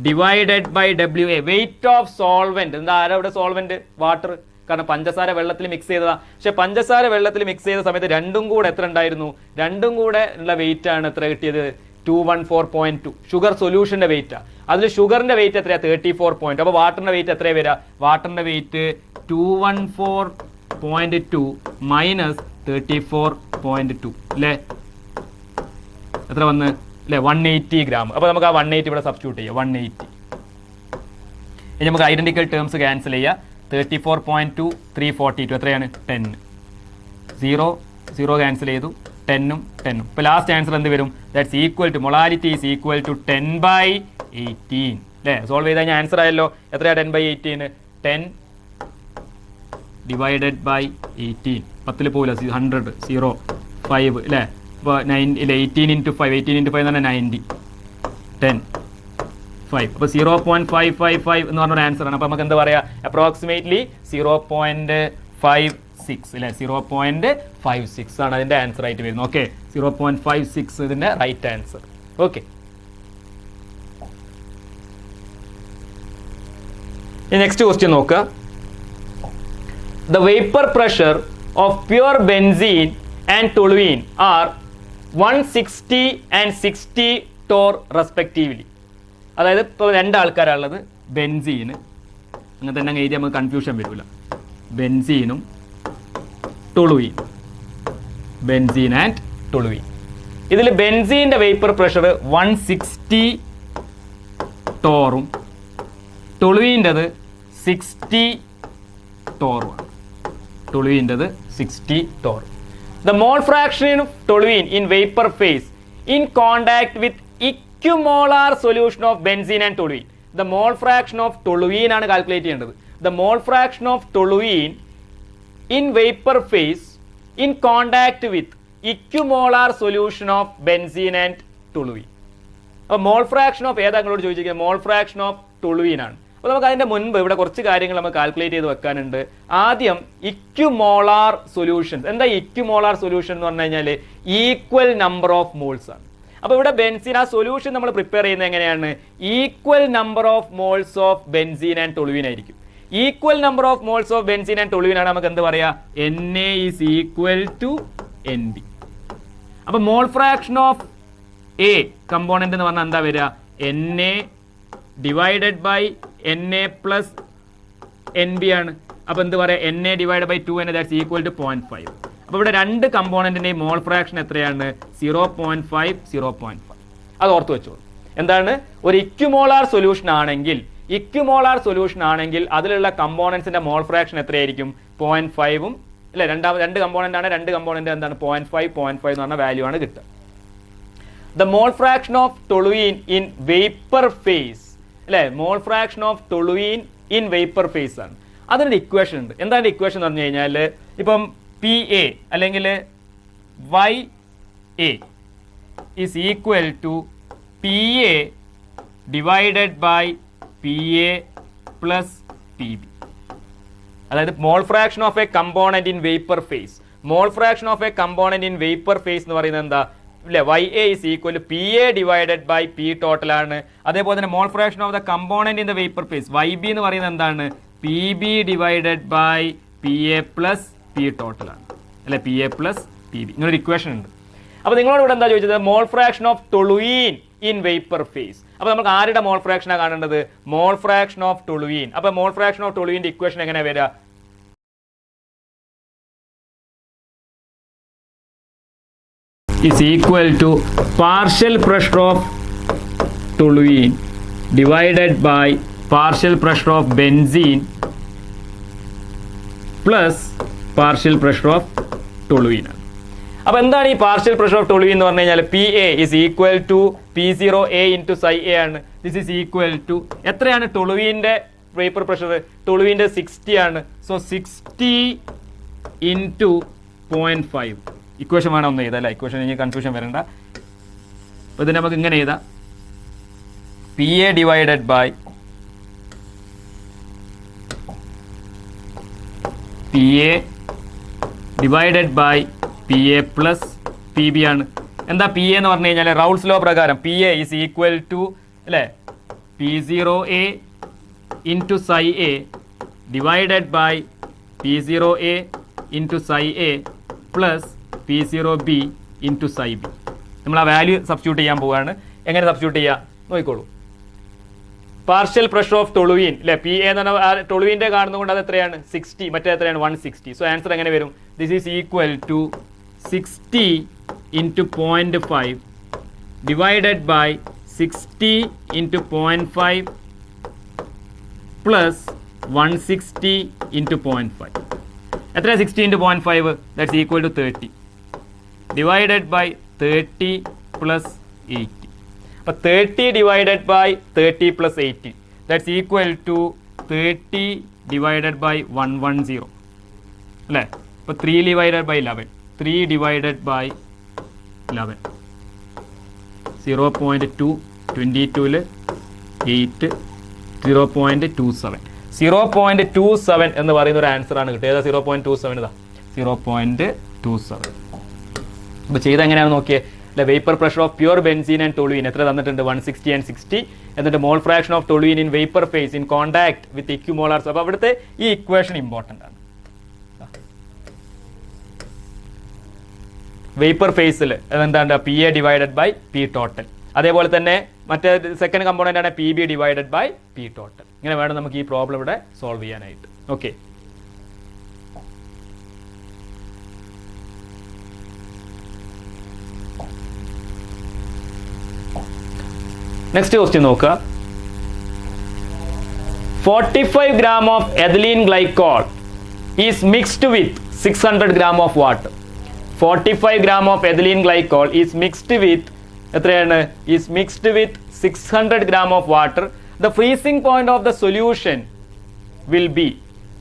divided by WA. Weight of solvent. എന്താ ആരാ സോൾവെന്റ്? വാട്ടർ. കാരണം പഞ്ചസാര വെള്ളത്തിൽ മിക്സ് ചെയ്തതാ. പക്ഷെ പഞ്ചസാര വെള്ളത്തിൽ മിക്സ് ചെയ്ത സമയത്ത് രണ്ടും കൂടെ എത്ര ഉണ്ടായിരുന്നു? രണ്ടും കൂടെ ഉള്ള വെയിറ്റ് ആണ് എത്ര കിട്ടിയത്? 214.2. ഷുഗർ സൊല്യൂഷന്റെ വെയിറ്റാ. അതിൽ ഷുഗറിന്റെ വെയിറ്റ് എത്രയാ? 34. അപ്പോൾ വാട്ടറിന്റെ വെയിറ്റ് എത്രയാ വരിക? വാട്ടറിന്റെ വെയിറ്റ് 214.2 മൈനസ് 34.2 അല്ലേ? എത്ര വന്ന് അല്ലേ? 180 gram. അപ്പോൾ നമുക്ക് ആ 180 ഇവിടെ സബ്സ്റ്റിറ്റ്യൂട്ട് ചെയ്യാം. 180. ഇനി നമുക്ക് ഐഡന്റിക്കൽ ടേംസ് ക്യാൻസൽ ചെയ്യാം. 34.2 342 എത്രയാണ്? 10. 0 ക്യാൻസൽ ചെയ്തു. 10ഉം 10ഉം. ഇപ്പോൾ ലാസ്റ്റ് ആൻസർ എന്ത് വരും? That's equal to molality is equal to 10/18 അല്ലേ? സോൾവ് ചെയ്താൽ ഞാൻ ആൻസർ ആയല്ലോ. എത്രയാണ് 10/18? 10 ഡിവൈഡഡ് ബൈ 18. 10 പോകില്ല, 100 0 5 അല്ലേ? അപ്പോൾ 18 into 5 എന്ന് പറഞ്ഞാൽ 90. 10 5. അപ്പോൾ 0.555 എന്ന് പറഞ്ഞൊരു ആൻസർ ആണ്. അപ്പോൾ നമുക്ക് എന്താ പറയുക? അപ്രോക്സിമേറ്റ്ലി 0.56 അല്ലേ? 0.56 ആണ് അതിൻ്റെ ആൻസർ ആയിട്ട് വരുന്നത്. ഓക്കെ, 0.56 ഇതിൻ്റെ right answer. Okay, next question നോക്കുക. The vapor pressure of pure benzene and toluene are 160 and 60 torr respectively. അതായത് ഇപ്പോൾ രണ്ടാൾക്കാരുള്ളത്, ബെൻസീന്, അങ്ങനെ തന്നെ എഴുതി നമുക്ക് കൺഫ്യൂഷൻ വരില്ല. ബെൻസീനും ടൊളുവീൻ, ബെൻസീൻ ആൻഡ് ടൊളുവീൻ. ഇതിൽ ബെൻസീൻ്റെ വേപ്പർ പ്രഷർ 160 ടോറും ടൊളുവീൻ്റെത് 60 ടോറുമാണ്. ടൊളുവീൻ്റെത് 60 torr. The mole fraction of toluene in vapor phase in contact with equimolar solution of benzene and toluene. The mole fraction of toluene ആണ് കാൽക്കുലേറ്റ് ചെയ്യേണ്ടത്. The mole fraction of toluene in vapor phase in contact with equimolar solution of benzene and toluene. അപ്പോൾ മോൾ ഫ്രാക്ഷൻ ഓഫ് ഏതാ നിങ്ങളോട് ചോദിച്ചിരിക്കുന്നത്? മോൾ ഫ്രാക്ഷൻ ഓഫ് ടൊളുവീൻ ആണ്. അപ്പോൾ നമുക്ക് അതിൻ്റെ മുൻപ് ഇവിടെ കുറച്ച് കാര്യങ്ങൾ നമുക്ക് കാൽക്കുലേറ്റ് ചെയ്ത് വെക്കാനുണ്ട്. ആദ്യം ഇക്വിമോളാർ സൊല്യൂഷൻസ്. എന്താ ഇക്വിമോളാർ സൊല്യൂഷൻ എന്ന് പറഞ്ഞു കഴിഞ്ഞാൽ ഈക്വൽ നമ്പർ ഓഫ് മോൾസ് ആണ്. അപ്പോൾ ഇവിടെ ബെൻസീൻ, ആ സൊല്യൂഷൻ നമ്മൾ പ്രിപ്പയർ ചെയ്യുന്നത് എങ്ങനെയാണ്? Equal number of moles of benzene and toluene ആയിരിക്കും. Equal number of moles of benzene and toluene ആണ് നമുക്ക് എന്ത് പറയാ? Na is equal to Nb. അപ്പോൾ mole fraction of a component എന്ന് പറഞ്ഞാൽ എന്താ വരിക? Na divided by Na plus Nb ആണ്. അപ്പോൾ എന്ത് പറയാം? Na divide by 2 that's equal to 0.5. അപ്പോൾ ഇവിടെ രണ്ട് കമ്പോണന്റിൻ്റെയും മോൾ ഫ്രാക്ഷൻ എത്രയാണ്? 0.5 0.5. അത് ഓർത്ത് വെച്ചോളൂ. എന്താണ്? ഒരു ഇക്വിമോളാർ സൊല്യൂഷൻ ആണെങ്കിൽ, അതിലുള്ള കമ്പോണൻസിന്റെ മോൾ ഫ്രാക്ഷൻ എത്രയായിരിക്കും? 0.5ഉം അല്ലേ? രണ്ട് കമ്പോണന്റ് ആണ്. രണ്ട് കമ്പോണന്റ് എന്താണ്? 0.5 എന്ന് പറഞ്ഞ വാല്യൂ ആണ് കിട്ടുക. the mole fraction of toluene in vapor phase അല്ലേ, mole fraction of toluene in vapor phase ആണ്. അതിനൊരു ഇക്വേഷൻ ഉണ്ട്. എന്താണ് ഇക്വേഷൻ എന്ന് പറഞ്ഞു കഴിഞ്ഞാൽ, ഇപ്പം പി എ അല്ലെങ്കിൽ Y A is equal to P A divided by P A plus P B. അതായത് mole fraction of a component in vapour phase. Mole fraction of a component in vapour phase എന്ന് പറയുന്നത് എന്താ അല്ലേ, Y A is equal to P A divided by P total ആണ്. അതേപോലെ തന്നെ mole fraction of the component in the vapour phase Y B എന്ന് പറയുന്നത് എന്താണ്, P B divided by P A plus P total ആണ് അല്ലെ, P A plus P B. ഇങ്ങനൊരു ഇക്വേഷൻ ഉണ്ട്. അപ്പോൾ നിങ്ങളോട് ഇവിടെ എന്താ ചോദിച്ചത്, mole fraction of toluene in vapour phase. അപ്പോൾ നമുക്ക് ആരുടെ മോൾ ഫ്രാക്ഷനാണ് കാണേണ്ടത്, മോൾ ഫ്രാക്ഷൻ ഓഫ് ടൊളുയിൻ. അപ്പോൾ മോൾ ഫ്രാക്ഷൻ ഓഫ് ടൊളുയിൻ്റെ ഇക്വേഷൻ എങ്ങനെ വരിക, is equal to partial pressure of toluene divided by partial pressure of benzene plus partial pressure of toluene. അപ്പോൾ എന്താണ് ഈ പാർഷ്യൽ പ്രഷർ ഓഫ് ടൊളുയിൻ എന്ന് പറഞ്ഞു കഴിഞ്ഞാൽ, P A is equal to P0 A into psi A ആണ്. ദിസ് ഈസ് ഈക്വൽ ടു എത്രയാണ് ടൊളുയിൻ്റെ വേപ്പർ പ്രഷർ, ടൊളുയിൻ്റെ 60 ആണ്. So 60 into 0.5. ഇക്വേഷൻ വേണം ഒന്ന് എഴുതാം അല്ലേ, ഇക്വേഷൻ ഇനി കൺഫ്യൂഷൻ വരണ്ട. അപ്പോൾ ഇതിന് നമുക്ക് ഇങ്ങനെ എഴുതാം, P A divided by P A divided by P A plus P B ആണ്. എന്താ പി എ എന്ന് പറഞ്ഞു കഴിഞ്ഞാൽ, റൗൾസ് ലോ പ്രകാരം P A is equal to അല്ലേ P0 A into psi A divided by P0 A into psi A plus P0 B into psi B. നമ്മൾ ആ വാല്യൂ സബ്സ്റ്റിറ്റ്യൂട്ട് ചെയ്യാൻ പോവുകയാണ്. എങ്ങനെ സബ്സ്റ്റിറ്റ്യൂട്ട് ചെയ്യുക നോക്കിക്കോളൂ. പാർഷ്യൽ പ്രഷർ ഓഫ് ടൊളുയിൻ അല്ലേ, പി എ എന്ന് പറഞ്ഞാൽ ടൊളുവിൻ്റെ കാണുന്നതുകൊണ്ട് അത് എത്രയാണ് 60, മറ്റേ എത്രയാണ് 160. സോ ആൻസർ എങ്ങനെ വരും, this is equal to 60 into 0.5 divided by 60 into 0.5 plus 160 into 0.5. എത്ര 60 into 0.5, that's equal to 30 divided by 30 plus 80. അപ്പോൾ 30 divided by 30 plus 80 that's equal to 30 divided by 110 അല്ലേ. അപ്പോൾ 3 ഡിവൈഡഡ് ബൈ 11, 3 ഡിവൈഡഡ് ബൈ 11 0.2, 22-ൽ 8, 0.27. 0.27 എന്ന് പറയുന്ന ഒരു ആൻസർ ആണ് കിട്ടിയത്. 0.27 ഇതാ 0.27. അപ്പോൾ ചെയ്ത് എങ്ങനെയാണെന്ന് നോക്കിയേ അല്ലെ, vapour pressure of pure benzene and toluene എത്ര തന്നിട്ടുണ്ട്, 160 and 60. എന്നിട്ട് mole fraction of toluene in vapour phase in contact with equimolars. അപ്പോൾ അവിടുത്തെ ഈ ഇക്വേഷൻ ഇമ്പോർട്ടൻ്റ് ആണ്. വേപ്പർ ഫേസിൽ എന്താണ്, P A divided by P total. അതേപോലെ തന്നെ മറ്റേ സെക്കൻഡ് കമ്പോണൻ്റ് ആണ് P B divided by P total. ഇങ്ങനെ വേണം നമുക്ക് ഈ പ്രോബ്ലം ഇവിടെ സോൾവ് ചെയ്യാനായിട്ട്. ഓക്കെ, നെക്സ്റ്റ് ക്വസ്റ്റ്യൻ നോക്കുക. 45 gram of ethylene glycol is mixed with 600 gram of water. 45 gram of ethylene glycol is mixed with എത്രയാണ്, is mixed with 600 gram of water. The freezing point of the solution will be,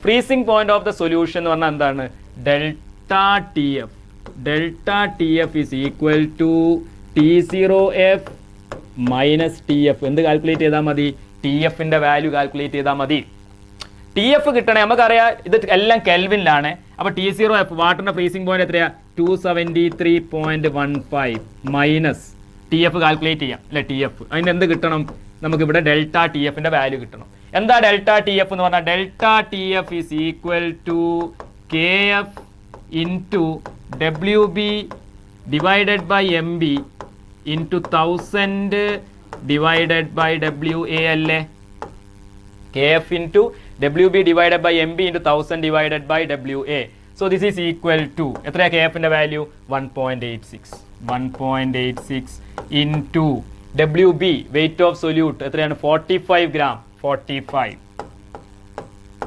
freezing point of the solution എന്ന് പറഞ്ഞാൽ എന്താണ്, delta TF. Delta TF is equal to T0F minus T F. എന്ത് കാൽക്കുലേറ്റ് ചെയ്താൽ മതി, ടി എഫിൻ്റെ വാല്യൂ കാൽക്കുലേറ്റ് ചെയ്താൽ മതി. ടി എഫ് കിട്ടണേ നമുക്കറിയാം, ഇത് എല്ലാം കെൽവിനിലാണ്. അപ്പോൾ T0F വാട്ടറിൻ്റെ ഫ്രീസിംഗ് പോയിന്റ് എത്രയാണ്, 273.15 മൈനസ് ടി എഫ് കാൽക്കുലേറ്റ് ചെയ്യാം അല്ലെ. ടി എഫ് അതിന് എന്ത് കിട്ടണം, നമുക്കിവിടെ ഡെൽറ്റ ടി എഫിൻ്റെ വാല്യൂ കിട്ടണം. എന്താ ഡെൽറ്റ ടി എഫ് എന്ന് പറഞ്ഞാൽ, delta T F is equal to K F into W B divided by M B into 1000 divided by WA അല്ലേ, KF into WB divided by MB into 1000 divided by WA. So this is equal to എത്രയാ KF ന്റെ value 1.86 into WB weight of solute എത്രയാണ് 45 gram 45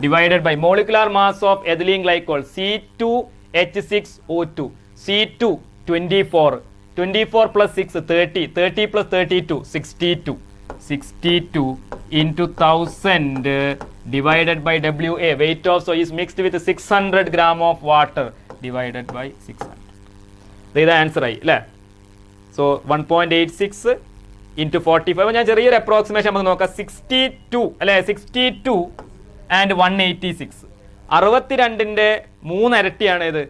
divided by molecular mass of ethylene glycol C2H6O2 C2 24 24 plus 6 30, 30 plus 32 62, 62 into 1000 divided by WA, weight of soil is mixed with 600 gram of water divided by 600. ഇത് ആൻസർ ആയി അല്ലേ? So 1.86 into 45. ഞാൻ ചെറിയൊരു അപ്രോക്സിമേഷൻ നമുക്ക് നോക്കാം. 62 അല്ലേ? 62 ആൻഡ് 186. 62ൻ്റെ 3 ഇരട്ടിയാണ് ഇത്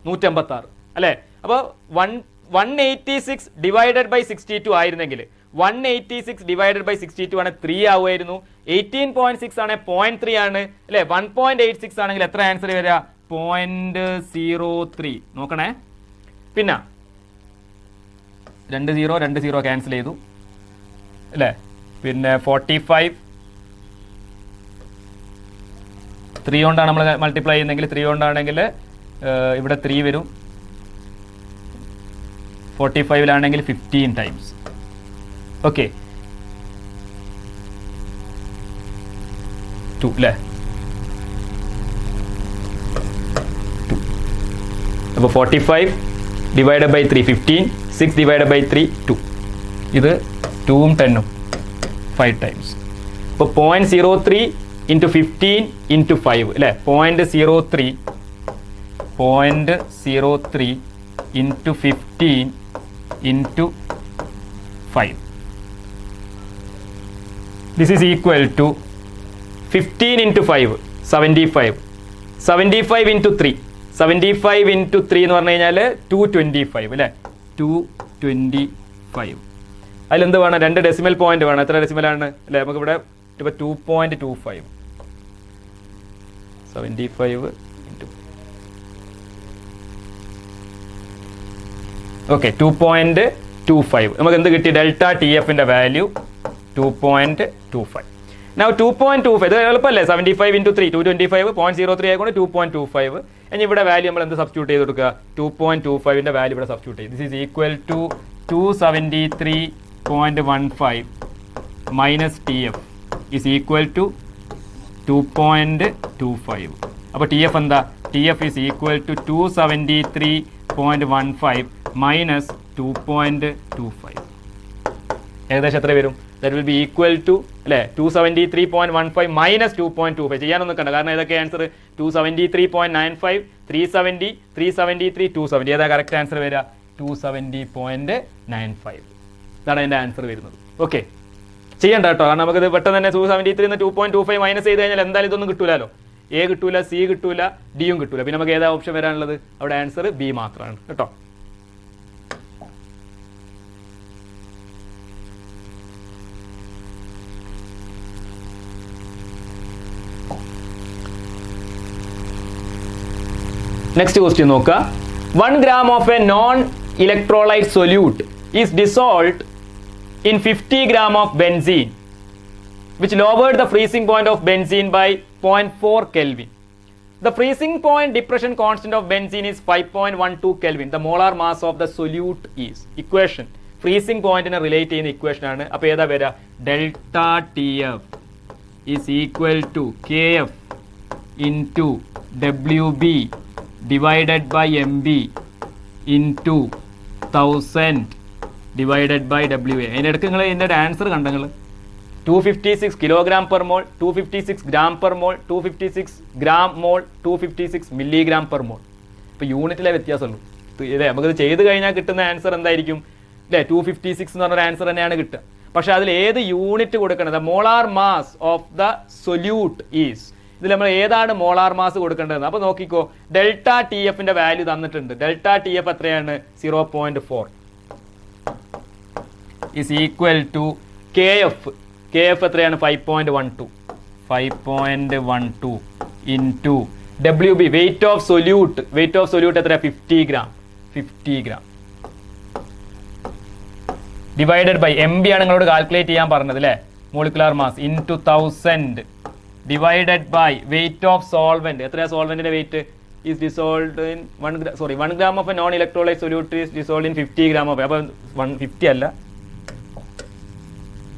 156 അല്ലേ? അപ്പോൾ 186 ഡിവൈഡഡ് ബൈ 62 ആയിരുന്നെങ്കിൽ 186 ഡിവൈഡഡ് ബൈ 62 ആണ് 3 ആവുമായിരുന്നു. 18.6 ആണ് 0.3 ആണ് അല്ലേ? 1.86 ആണെങ്കിൽ എത്ര ആൻസർ വരിക? 0.03. നോക്കണേ. പിന്നെ 2 ക്യാൻസൽ ചെയ്തു അല്ലേ? പിന്നെ 45 3 കൊണ്ടാണ് നമ്മൾ മൾട്ടിപ്ലൈ ചെയ്യുന്നെങ്കിൽ 3 കൊണ്ടാണെങ്കിൽ ഇവിടെ 3 വരും. 45ലാണെങ്കിൽ 15 ടൈംസ്. ഓക്കെ 2 അല്ലേ? 2. അപ്പോൾ 45 ഡിവൈഡ് ബൈ 3 15, 6 ഡിവൈഡ് ബൈ 3 2. ഇത് 2ഉം 10ഉം 5 ടൈംസ്. അപ്പോൾ 0.03 ഇൻറ്റു 15 ഇൻറ്റു 5 അല്ലേ? 0.03 into 15 into 5. This is equal to 15 into 5 75, 75 into 3, 75 into 3 എന്ന് പറഞ്ഞു കഴിഞ്ഞാൽ 225 അല്ലേ? 225. അതിലെന്ത് വേണം? 2 ഡെസിമൽ പോയിന്റ് വേണം. എത്ര ഡെസിമലാണ് അല്ലേ? നമുക്കിവിടെ ഇപ്പോൾ 2.25 75 into ഓക്കെ 2.25. നമുക്ക് എന്ത് കിട്ടി? ഡെൽറ്റ ടി എഫിൻ്റെ വാല്യൂ 2.25. Now 2.25 ഇത് എളുപ്പമല്ലേ? 75 into 3 225, 0.03 ആയിക്കൊണ്ട് 2.25. ഇനി ഇവിടെ വാല്യൂ നമ്മൾ എന്ത് സബ്സ്റ്റിറ്റ്യൂട്ട് ചെയ്ത് കൊടുക്കുക? 2.25ൻ്റെ വാല്യൂ ഇവിടെ സബ്സ്റ്റിറ്റ്യൂട്ട് ചെയ്യും. This is equal to 273.15 minus T F is equal to 2.25. അപ്പോൾ ടി എഫ് എന്താ? T F is equal to 273.15 minus 2.25. ഏകദേശം എത്ര വരും? That will be equal to അല്ലേ? 273.15 മൈനസ് 2.25. ചെയ്യാനൊന്നും കണ്ട, കാരണം ഏതൊക്കെ ആൻസർ? 273.95, 370, 373, 270. ഏതാ കറക്റ്റ് ആൻസർ വരിക? 270.95. ഇതാണ് അതിൻ്റെ ആൻസർ വരുന്നത്. ഓക്കെ, ചെയ്യണ്ട കേട്ടോ, കാരണം നമുക്കിത് പെട്ടെന്ന് തന്നെ 273 2.25 മൈനസ് ചെയ്ത് കഴിഞ്ഞാൽ എന്തായാലും ഇതൊന്നും കിട്ടൂലോ. എ കിട്ടൂല, സി കിട്ടൂല, ഡിയും കിട്ടൂല. പിന്നെ നമുക്ക് ഏതാ ഓപ്ഷൻ വരാനുള്ളത്? അവിടെ ആൻസർ ബി മാത്രമാണ് കേട്ടോ. നെക്സ്റ്റ് ക്വസ്റ്റ്യൻ നോക്കുക. 1 gram of a non-electrolyte solute is dissolved in 50 gram of benzene, which lowered the freezing point of benzene by 0.4 Kelvin. The freezing point depression constant of benzene is 5.12 Kelvin. The molar mass of the solute is. Equation. Freezing point in a relate in equation ആണ്. അപ്പോൾ ഏതാ വരിക? Delta T F is equal to KF into WB divided by MB into 1000 divided by WA. അതിനിടയ്ക്ക് നിങ്ങൾ ഇതിൻ്റെ ആൻസർ കണ്ട നിങ്ങൾ 256 kilogram per mole, 256 gram per mole, 256 gram mole, 256 milligram per mole. ഇപ്പോൾ യൂണിറ്റിലെ വ്യത്യാസമുള്ളൂ ഇല്ലേ? നമുക്കിത് ചെയ്ത് കഴിഞ്ഞാൽ കിട്ടുന്ന ആൻസർ എന്തായിരിക്കും അല്ലേ? 256 എന്ന് പറഞ്ഞൊരു ആൻസർ തന്നെയാണ് കിട്ടുക. പക്ഷെ അതിൽ ഏത് യൂണിറ്റ് കൊടുക്കേണ്ടത്? Molar mass of the solute is. ഇതിൽ നമ്മൾ ഏതാണ് മോളാർ മാസ് കൊടുക്കേണ്ടത്? അപ്പോൾ നോക്കിക്കോ, ഡെൽറ്റ ടി എഫിൻ്റെ വാല്യൂ തന്നിട്ടുണ്ട്. ഡെൽറ്റ ടി എഫ് എത്രയാണ്? 0.4 is equal to K F. K F എത്രയാണ്? 5.12 5.12 into W B weight of solute. Weight of solute എത്രയാണ്? 50 gram. 50 gram divided by M B ആണ് നിങ്ങളോട് കാൽക്കുലേറ്റ് ചെയ്യാൻ പറഞ്ഞത് അല്ലേ? Molecular mass into 1000 divided by weight of solvent. എത്രയാണ് സോൾവെന്റിന്റെ weight? Is dissolved in 1 gram of a non electrolyte solute is dissolved in 50 gram of. അപ്പോൾ 150 അല്ല,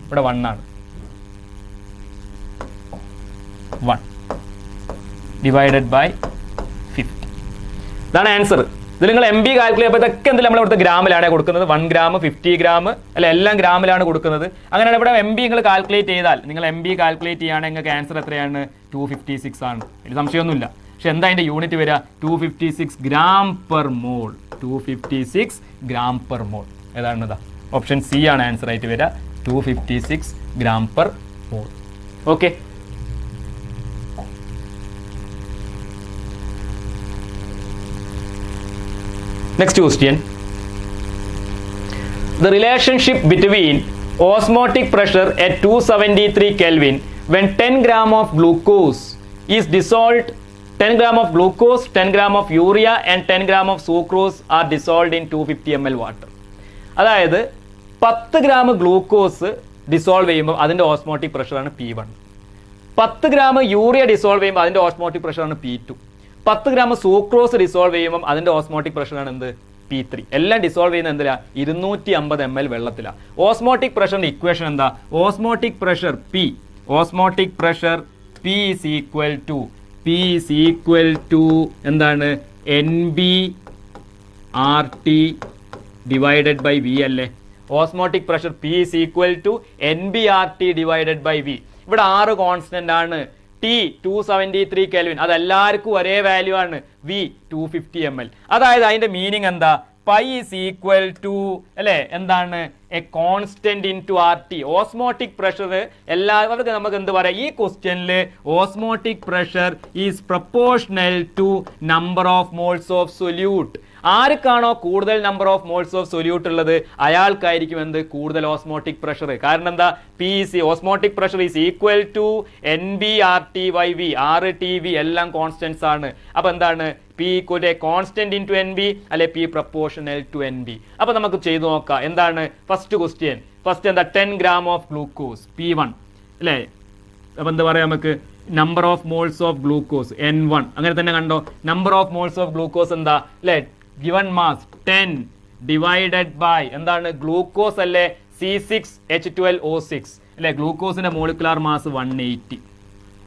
ഇവിടെ 1 ആണ്. 1 ഡിവൈഡഡ് ബൈ 50. ഇതാണ് ആൻസർ. ഇത് നിങ്ങൾ MB കാൽക്കുലേറ്റ് ചെയ്യുമ്പോൾ ഇതൊക്കെ എന്തെങ്കിലും നമ്മളിവിടുത്തെ ഗ്രാമിലാണ് കൊടുക്കുന്നത്. 1 ഗ്രാം 50 ഗ്രാം അല്ല എല്ലാം ഗ്രാമിലാണ് കൊടുക്കുന്നത്. അങ്ങനെയാണ് ഇവിടെ MB നിങ്ങൾ കാൽക്കുലേറ്റ് ചെയ്താൽ നിങ്ങൾ MB കാൽക്കുലേറ്റ് ചെയ്യുകയാണെങ്കിൽ നിങ്ങൾക്ക് ആൻസർ എത്രയാണ്? 256 ആണ്. ഇതിൽ സംശയമൊന്നുമില്ല. പക്ഷെ എന്താ അതിൻ്റെ യൂണിറ്റ് വരിക? 256 gram per mole. 256 gram per mole. ഏതാണിതാ ഓപ്ഷൻ സി ആണ് ആൻസർ ആയിട്ട് വരിക. 256 gram per mole. Okay. Next question. The relationship between osmotic pressure at 273 Kelvin when 10 gram of glucose is dissolved, 10 gram of glucose, 10 gram of urea and 10 gram of sucrose are dissolved in 250 ml water. അതായത് 10 ഗ്രാം ഗ്ലൂക്കോസ് ഡിസോൾവ് ചെയ്യുമ്പോൾ അതിൻ്റെ ഓസ്മോട്ടിക് പ്രഷറാണ് P1. 10 ഗ്രാം യൂറിയ ഡിസോൾവ് ചെയ്യുമ്പോൾ അതിൻ്റെ ഓസ്മോട്ടിക് പ്രഷറാണ് P2. 10 ഗ്രാം സൂക്രോസ് ഡിസോൾവ് ചെയ്യുമ്പോൾ അതിൻ്റെ ഓസ്മോട്ടിക് പ്രഷറാണ് എന്ത്? P3. എല്ലാം ഡിസോൾവ് ചെയ്യുന്ന എന്തിനാ? 250 ml വെള്ളത്തിലാണ്. ഓസ്മോട്ടിക് പ്രഷറിന്റെ ഇക്വേഷൻ എന്താ? Osmotic pressure P. Osmotic pressure P is equal to എന്താണ്? NBRT divided by V അല്ലേ? Osmotic pressure P is equal to NBRT divided by V. ഇവിടെ 6 കോൺസ്റ്റന്റ് ആണ്. T 273 കെൽവിൻ, അതെല്ലാവർക്കും ഒരേ വാല്യൂ ആണ്. V 250 ml. അതായത് അതിന്റെ മീനിങ് എന്താ? പൈ ഈസ് ഈക്വൽ ടു അല്ലേ എന്താണ്? A constant into RT. Osmotic pressure എല്ലാവർക്കും നമുക്ക് എന്ത് പറയാം? ഈ ക്വസ്റ്റ്യനിൽ osmotic pressure is proportional to number of moles of solute. ആർക്കാണോ കൂടുതൽ number of moles of solute ഉള്ളത് അയാൾക്കായിരിക്കും എന്ത്? കൂടുതൽ ഓസ്മോട്ടിക് പ്രഷർ. കാരണം എന്താ? PC osmotic pressure is equal to NBRT/V. RTV എല്ലാം കോൺസ്റ്റന്റ്സ് ആണ്. അപ്പൊ എന്താണ്? P equal to a constant into NB അല്ലെ P proportional to NB. അപ്പൊ നമുക്ക് ചെയ്തു നോക്കാം. എന്താണ് ഫസ്റ്റ് ക്വസ്റ്റ്യൻ? ഫസ്റ്റ് എന്താ? 10 ഗ്രാം ഓഫ് ഗ്ലൂക്കോസ് P1 അല്ലേ? അപ്പൊ എന്താ പറയാ നമുക്ക്? Number of moles of glucose N1. അങ്ങനെ തന്നെ കണ്ടോ? Number of moles of glucose എന്താ അല്ലേ? ഗിവൺ മാസ് 10 ഡിവൈഡഡ് ബൈ എന്താണ്? ഗ്ലൂക്കോസ് അല്ലേ? C6H12O6 അല്ലെ? ഗ്ലൂക്കോസിന്റെ മോളിക്കുലാർ മാസ് 180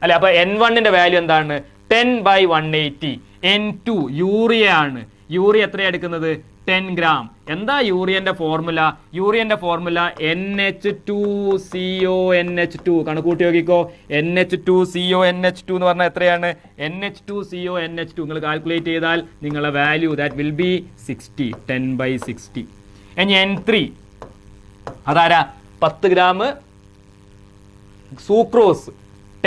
അല്ലെ? അപ്പൊ N1ന്റെ വാല്യൂ എന്താണ്? 10/180. N2 യൂറിയ ആണ്. യൂറിയ എത്രയാണ് എടുക്കുന്നത്? 10 ഗ്രാം. എന്താ യൂറിയന്റെ ഫോർമുല? യൂറിയന്റെ formula NH2CONH2. കണക്കൂട്ടി നോക്കിക്കോ. NH2CONH2 എന്ന് പറഞ്ഞാൽ എത്രയാണ്? NH2CONH2 നിങ്ങൾ കാൽക്കുലേറ്റ് ചെയ്താൽ നിങ്ങളുടെ വാല്യൂ ദാറ്റ് വിൽ ബി 60. 10/60. ഇനി N3 അതാരാ? 10 ഗ്രാം സൂക്രോസ്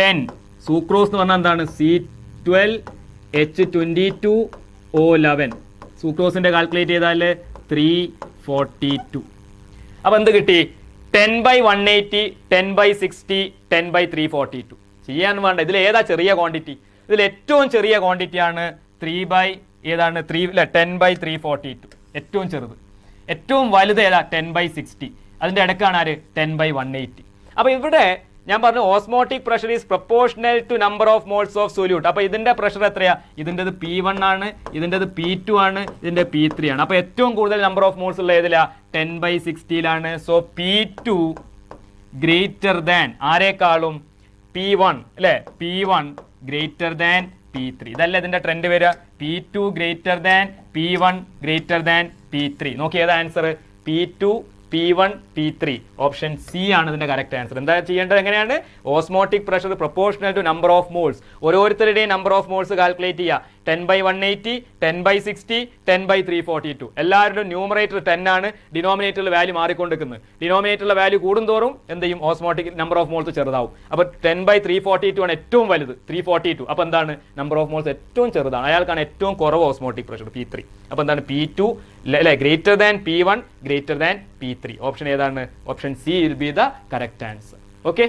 10. സൂക്രോസ് എന്ന് പറഞ്ഞാൽ എന്താണ്? C12H22O11. സൂക്രോസിന്റെ കാൽക്കുലേറ്റ് ചെയ്താൽ 342. അപ്പൊ എന്ത് കിട്ടി? 10/180, 10/60, 10/342. ചെയ്യാൻ വേണ്ട. ഇതിൽ ഏതാ ചെറിയ ക്വാണ്ടിറ്റി? ഇതിൽ ഏറ്റവും ചെറിയ ക്വാണ്ടിറ്റി ആണ് 10/342. ഏറ്റവും ചെറുത്. ഏറ്റവും വലുത് ഏതാ? 10/60. അതിന്റെ ഇടക്കാണ് ആര്? 10/180. അപ്പൊ ഇവിടെ ഞാൻ പറഞ്ഞു osmotic pressure is proportional to number of moles of solute. അപ്പൊ ഇതിന്റെ പ്രഷർ എത്രയാ? ഇതിൻ്റെത് P1 ആണ്, ഇതിൻ്റെത് P2 ആണ്, ഇതിന്റെ P3 ആണ്. അപ്പൊ ഏറ്റവും കൂടുതൽ നമ്പർ ഓഫ് മോൾസ് ഉള്ള ഏതിലാ? 10/60ലാണ്. സോ P2 ഗ്രേറ്റർ ദാൻ ആരെക്കാളും? P1 അല്ലെ? P1 greater than P3. ഇതല്ല ഇതിന്റെ ട്രെൻഡ് വരിക. P2 greater than P1 greater than P3. നോക്കി ഏതാ answer? P2 P1 P3. Option C ആണ് ഇതിന്റെ കറക്റ്റ് ആൻസർ. എന്താ ചെയ്യേണ്ടത്? എങ്ങനെയാണ്? Osmotic pressure proportional to number of moles. ഓരോരുത്തരുടെയും നമ്പർ ഓഫ് മോൾസ് കാൽക്കുലേറ്റ് ചെയ്യുക. 10/180, 10/60, 10/342. എല്ലാവരുടെയും ന്യൂമറേറ്റർ 10 ആണ്. ഡിനോമിനേറ്ററിൽ വാല്യൂ മാറിക്കൊണ്ടിരിക്കുന്നത്. ഡിനോമിനേറ്ററിലെ വാല്യൂ കൂടുന്തോറും എന്ത് ചെയ്യും? ഓസ്മോട്ടിക് നമ്പർ ഓഫ് മോൾസ് ചെറുതാവും. അപ്പോൾ 10/342 ആണ് ഏറ്റവും വലുത്. 342. അപ്പോൾ എന്താണ്? നമ്പർ ഓഫ് മോൾസ് ഏറ്റവും ചെറുതാണ്. അയാൾക്കാണ് ഏറ്റവും കുറവ് ഓസ്മോട്ടിക് പ്രഷർ P3. അപ്പോൾ എന്താണ്? P2 അല്ലെ greater than P1 greater than P3. Option ഏതാണ്? Option C will be the correct answer. Okay.